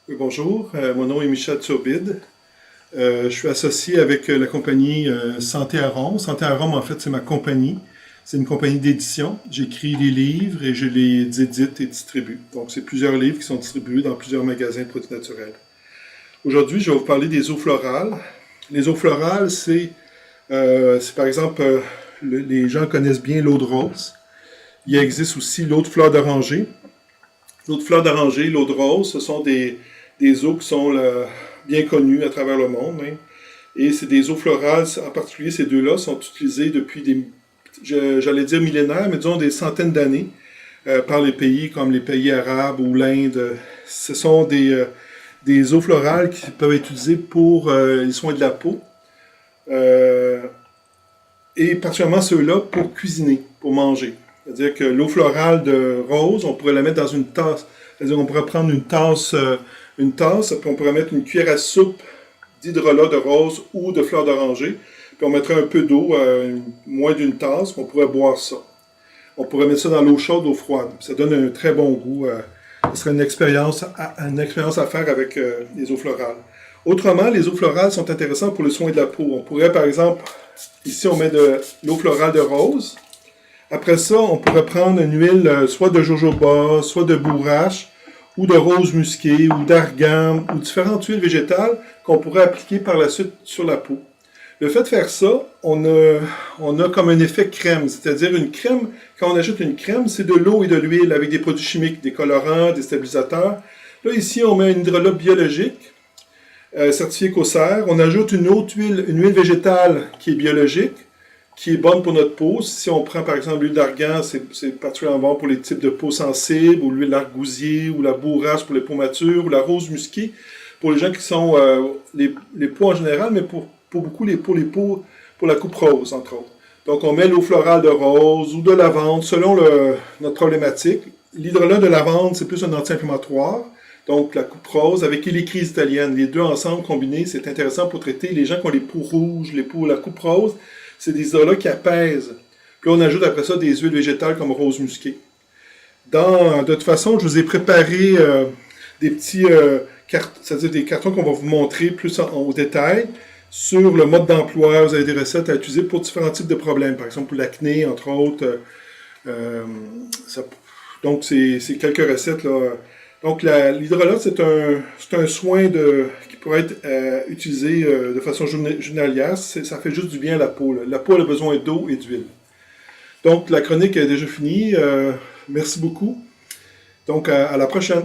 Oui, bonjour, mon nom est Michel Turbide. Je suis associé avec la compagnie Santé à Rome. Santé à Rome, en fait, c'est ma compagnie. C'est une compagnie d'édition. J'écris les livres et je les édite et distribue. Donc, c'est plusieurs livres qui sont distribués dans plusieurs magasins de produits naturels. Aujourd'hui, je vais vous parler des eaux florales. Les eaux florales, c'est par exemple, les gens connaissent bien l'eau de rose. Il existe aussi l'eau de fleur d'oranger. L'eau de fleur d'oranger, l'eau de rose, ce sont des eaux qui sont bien connues à travers le monde, hein. Et c'est des eaux florales, en particulier ces deux-là, sont utilisées depuis j'allais dire millénaires, mais disons des centaines d'années par les pays comme les pays arabes ou l'Inde. Ce sont des eaux florales qui peuvent être utilisées pour les soins de la peau. Euh, et particulièrement ceux-là pour cuisiner, pour manger. C'est-à-dire que l'eau florale de rose, on pourrait la mettre dans une tasse. C'est-à-dire qu'on pourrait prendre une tasse, puis on pourrait mettre une cuillère à soupe d'hydrolat de rose ou de fleur d'oranger, puis on mettrait un peu d'eau, moins d'une tasse, puis on pourrait boire ça. On pourrait mettre ça dans l'eau chaude, l'eau froide. Ça donne un très bon goût. Ce serait une expérience à faire avec les eaux florales. Autrement, les eaux florales sont intéressantes pour le soin de la peau. On pourrait, par exemple, ici on met de l'eau florale de rose. Après ça, on pourrait prendre une huile soit de jojoba, soit de bourrache, ou de rose musquée, ou d'argan, ou différentes huiles végétales qu'on pourrait appliquer par la suite sur la peau. Le fait de faire ça, on a comme un effet crème, c'est-à-dire une crème, quand on ajoute une crème, c'est de l'eau et de l'huile avec des produits chimiques, des colorants, des stabilisateurs. Là, ici, on met un hydrolat biologique, certifié COSER. On ajoute une autre huile, une huile végétale qui est biologique, qui est bonne pour notre peau. Si on prend par exemple l'huile d'argan, c'est particulièrement bon pour les types de peau sensibles, ou l'huile d'argousier, ou la bourrache pour les peaux matures, ou la rose musquée pour les gens qui sont les peaux en général, mais pour beaucoup les peaux pour la coupe rose, entre autres. Donc on met l'eau florale de rose ou de lavande selon notre problématique. L'hydrolat de lavande, c'est plus un anti-inflammatoire. Donc la coupe rose avec les crises italiennes, les deux ensemble combinés, c'est intéressant pour traiter les gens qui ont les peaux rouges, les peaux, la coupe rose. C'est des hydrolats qui apaisent. Puis là, on ajoute après ça des huiles végétales comme rose musquée. De toute façon, je vous ai préparé des petits c'est-à-dire des cartons qu'on va vous montrer plus au détail sur le mode d'emploi. Vous avez des recettes à utiliser pour différents types de problèmes. Par exemple, pour l'acné, entre autres. Euh, ça- donc, c'est quelques recettes, là. Donc, l'hydrolat, c'est un soin qui pourrait être utilisé de façon journalière. Ça fait juste du bien à la peau, là. La peau a besoin d'eau et d'huile. Donc, la chronique est déjà finie. Merci beaucoup. Donc, à la prochaine.